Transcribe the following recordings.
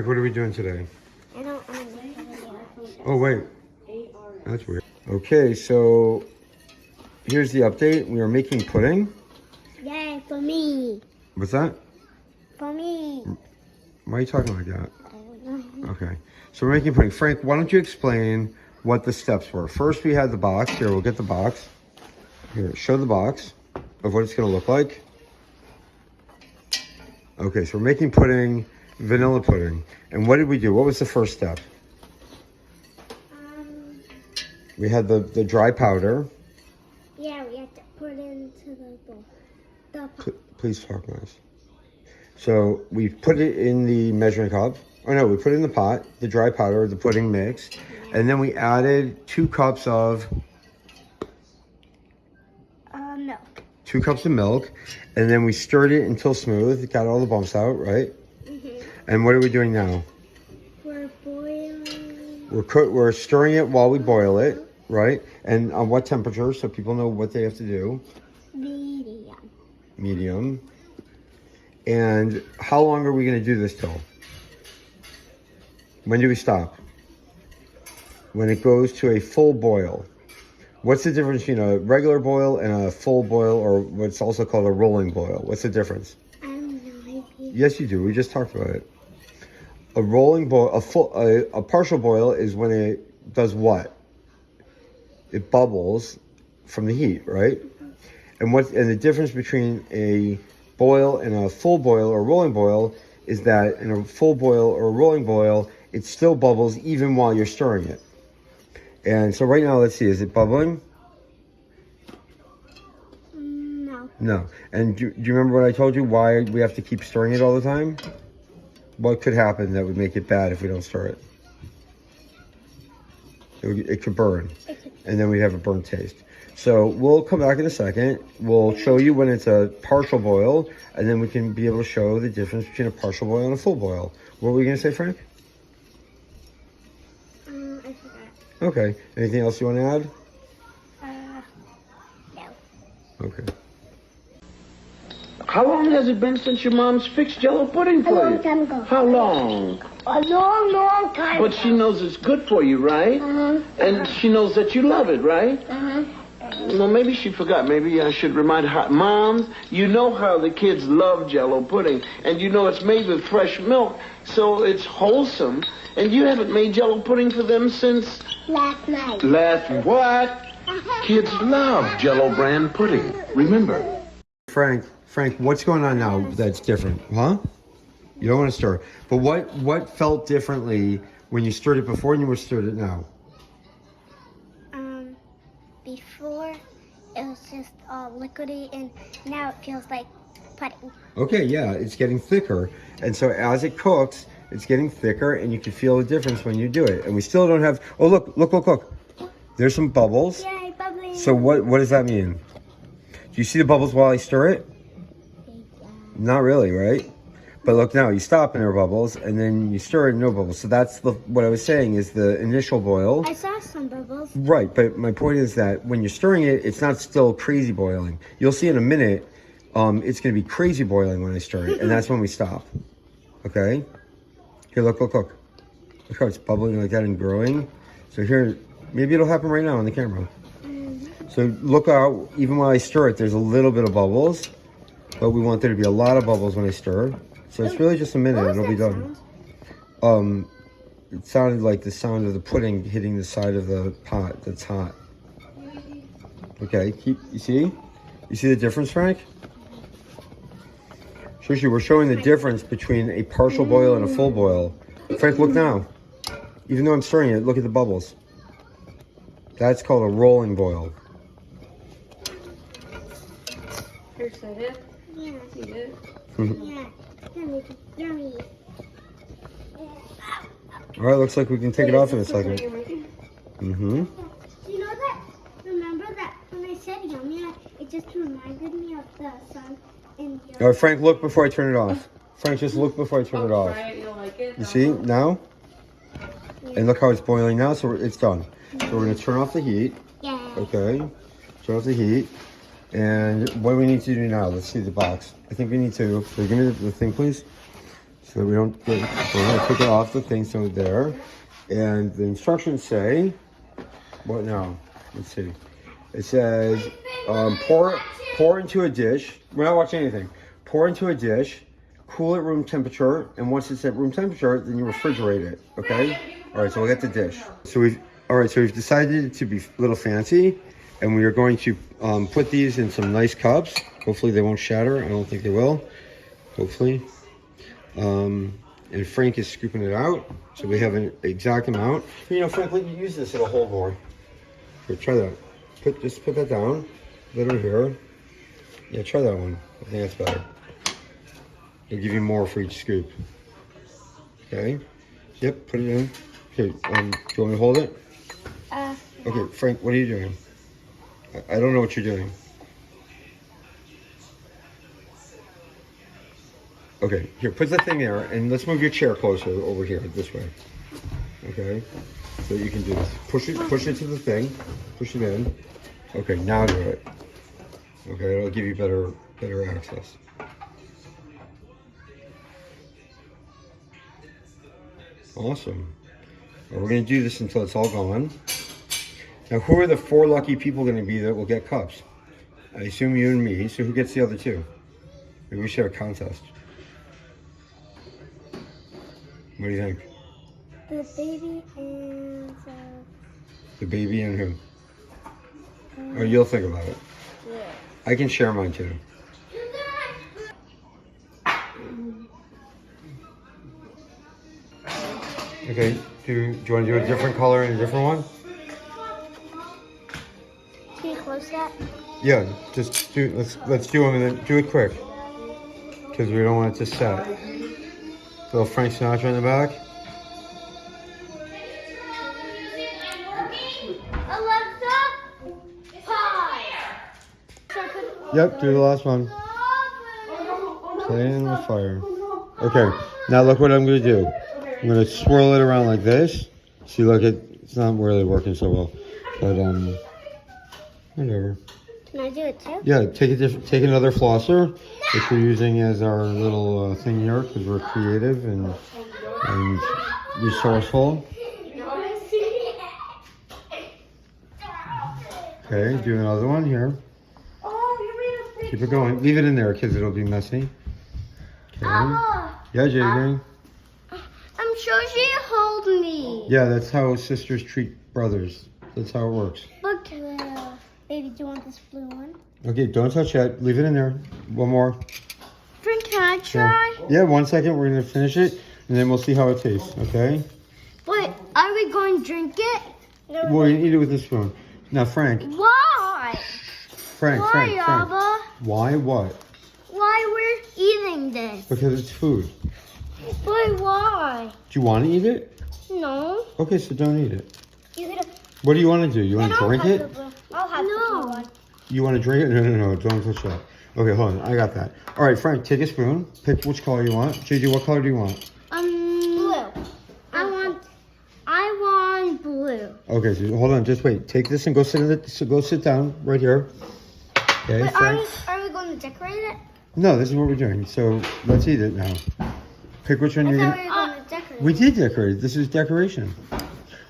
Frank, what are we doing today? I don't understand. Oh, wait. That's weird. Okay, so here's the update. We are making pudding. Yay, for me. What's that? For me. Why are you talking like that? I don't know. Okay, so we're making pudding. Frank, why don't you explain what the steps were? First, we had the box. Here, we'll get the box. Here, show the box of what it's going to look like. Okay, so we're making pudding, vanilla pudding. And what did we do? What was the first step? We had the dry powder. Yeah, we have to put it into the bowl. The pot. Please talk nice. So we put it in the measuring cup. Oh no, we put it in the pot, the dry powder, the pudding mix. And then we added 2 cups of... Milk. 2 cups of milk. And then we stirred it until smooth. Got all the bumps out, right? Mm-hmm. And what are we doing now? We're boiling. We're stirring it while we boil it, right? And on what temperature, so people know what they have to do? Medium. Medium. And how long are we going to do this till? When do we stop? When it goes to a full boil. What's the difference between a regular boil and a full boil, or what's also called a rolling boil? What's the difference? I don't know. Yes, you do. We just talked about it. A rolling boil, a partial boil is when it does what? It bubbles from the heat, right? And the difference between a boil and a full boil or rolling boil is that in a full boil or a rolling boil, it still bubbles even while you're stirring it. And so right now, let's see, is it bubbling? No. No. And do you remember what I told you, why we have to keep stirring it all the time? What could happen that would make it bad if we don't stir it? It could burn, and then we'd have a burnt taste. So we'll come back in a second. We'll show you when it's a partial boil, and then we can be able to show the difference between a partial boil and a full boil. What were you going to say, Frank? I forgot. Okay. Anything else you want to add? No. Okay. How long has it been since your mom's fixed Jello pudding for you? A long time ago. How long? A long, long time But she knows it's good for you, right? Uh-huh. And she knows that you love it, right? Uh-huh. Well, maybe she forgot. Maybe I should remind her. Moms, you know how the kids love Jello pudding. And you know it's made with fresh milk, so it's wholesome. And you haven't made Jello pudding for them since... Last night. Last what? Kids love Jello brand pudding. Remember. Frank, what's going on now that's different? Huh? You don't want to stir. But what felt differently when you stirred it before and you stirred it now? Before it was just all liquidy, and now it feels like pudding. Okay, yeah, it's getting thicker. And so as it cooks, it's getting thicker, and you can feel the difference when you do it. And we still don't have... Oh, look. There's some bubbles. Yay, bubbling. So what does that mean? Do you see the bubbles while I stir it? Not really, right? But look now, you stop and there are bubbles, and then you stir it and no bubbles. So that's what I was saying is the initial boil. I saw some bubbles. Right, but my point is that when you're stirring it, it's not still crazy boiling. You'll see in a minute, it's going to be crazy boiling when I stir it, and that's when we stop. Okay? Here, look. Look how it's bubbling like that and growing. So here, maybe it'll happen right now on the camera. So look out, even while I stir it, there's a little bit of bubbles, but we want there to be a lot of bubbles when I stir. So it's really just a minute, and it'll be done. It sounded like the sound of the pudding hitting the side of the pot that's hot. Okay, you see? You see the difference, Frank? Shushi, we're showing the difference between a partial boil and a full boil. Frank, look now. Even though I'm stirring it, look at the bubbles. That's called a rolling boil. You're excited? Yeah. You did? Yeah. Yummy. All right, looks like we can take it off in a Is this what second. you're making? Mm-hmm. You know that? Remember that when I said yummy, it just reminded me of the sun in the... All right, Frank, look before I turn it off. Frank, just look before I turn it off. Try it, you'll like it. You see, now? And look how it's boiling now, so it's done. So we're gonna turn off the heat. Yeah. Okay, turn off the heat. And what do we need to do now? Let's see the box. I think we need to, give me the thing, please. So so that we don't get, so we're gonna take it off the thing, so there. And the instructions say, what now? Let's see. It says, pour into a dish. We're not watching anything. Pour into a dish, cool at room temperature, and once it's at room temperature, then you refrigerate it, okay? All right, so we'll get the dish. So we've decided to be a little fancy, and we are going to put these in some nice cups. Hopefully they won't shatter. I don't think they will. Hopefully. And Frank is scooping it out, so we have an exact amount. You know, Frank, let you use this at a whole board. Here, try that. Just put that down. Put it here. Yeah, try that one. I think that's better. It'll give you more for each scoop. Okay. Yep, put it in. Okay, do you want me to hold it? Okay, Frank, what are you doing? I don't know what you're doing. Okay, here, put the thing there, and let's move your chair closer over here, this way. Okay, so you can do this. Push it to the thing. Push it in. Okay, now do it. Okay, it'll give you better access. Awesome. Well, we're gonna do this until it's all gone. Now, who are the 4 lucky people gonna be that will get cups? I assume you and me, so who gets the other 2? Maybe we should have a contest. What do you think? The baby and The baby and who? Or you'll think about it. yeah. I can share mine too. Okay, do you want to do a different color and a different one? Can you close that? Yeah, just do. Let's do them and then do it quick, because we don't want it to set. Little Frank Sinatra in the back. Alexa, pause. Yep, do the last one. Playing with fire. Okay, now look what I'm gonna do. I'm gonna swirl it around like this. See, look, it's not really working so well, but whatever. Can I do it too? Yeah, take another flosser, which we're using as our little thing here, because we're creative and resourceful. Okay, do another one here. Keep it going. Leave it in there, kids. It'll be messy. Okay. Yeah, JJ. I'm sure she hold me. Yeah, that's how sisters treat brothers. That's how it works. Look, baby, do you want this blue one? Okay, don't touch that. Leave it in there. One more. Frank, can I try? Yeah, 1 second. We're gonna finish it, and then we'll see how it tastes. Okay. Wait, are we going to drink it? No. Well, you eat it with a spoon. Now, Frank. Why? Frank. Abba? Why what? Why we're eating this? Because it's food. But why? Do you want to eat it? No. Okay, so don't eat it. You could. What do you want to do? You want to drink it? I'll have the blue one. You want to drink it? No. Don't touch that. Okay, hold on. I got that. All right, Frank, take a spoon. Pick which color you want. JJ, what color do you want? Blue. I want blue. Okay, so hold on. Just wait. Take this and go sit down right here. Okay, But Frank. are we going to decorate it? No, this is what we're doing. So let's eat it now. Pick which one I you're thought gonna. we were going to decorate We did decorate. This is decoration.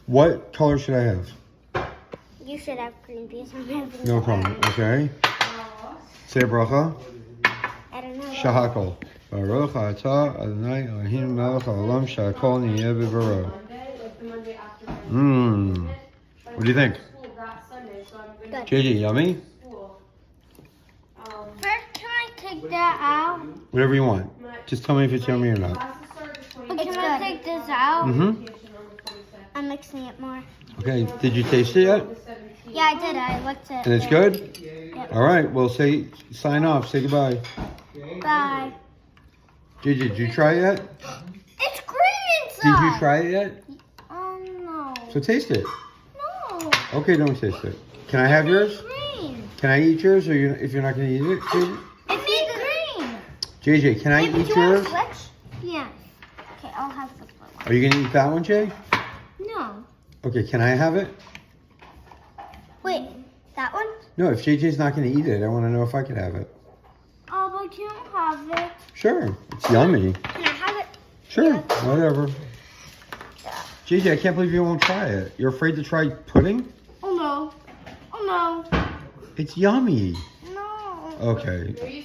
What color should I have? You should have green beans. I'm having No problem. Okay. Say a bracha. I don't know. Shahakol. Baruch atah Adonai Elohim melech haolam shehakol niyeh b'varo. Mmm. What do you think? Good. JJ, yummy? First, can I take that out? Whatever you want. Just tell me if it's yummy or not. Can I take this out? Mm-hmm. I'm mixing it more. Okay. Did you taste it yet? Yeah, I did. I looked at it. And it's good? Yep. All right. Well, sign off. Say goodbye. Bye. JJ, did you try it yet? It's green inside. Did you try it yet? No. So taste it. No. Okay, don't taste it. Can I have yours? Green. Can I eat yours, or if you're not going to eat it? JJ? It's green. JJ, can I Hey, eat do you want yours? to switch? Yeah. Okay, I'll have the blue one. Are you going to eat that one, Jay? No. Okay, can I have it? Wait, that one? No, if JJ's not going to eat it, I want to know if I could have it. Oh, but you don't have it. Sure, it's yummy. Can I have it? Sure, whatever. JJ, I can't believe you won't try it. You're afraid to try pudding? Oh no. Oh no. It's yummy. No. Okay. Are you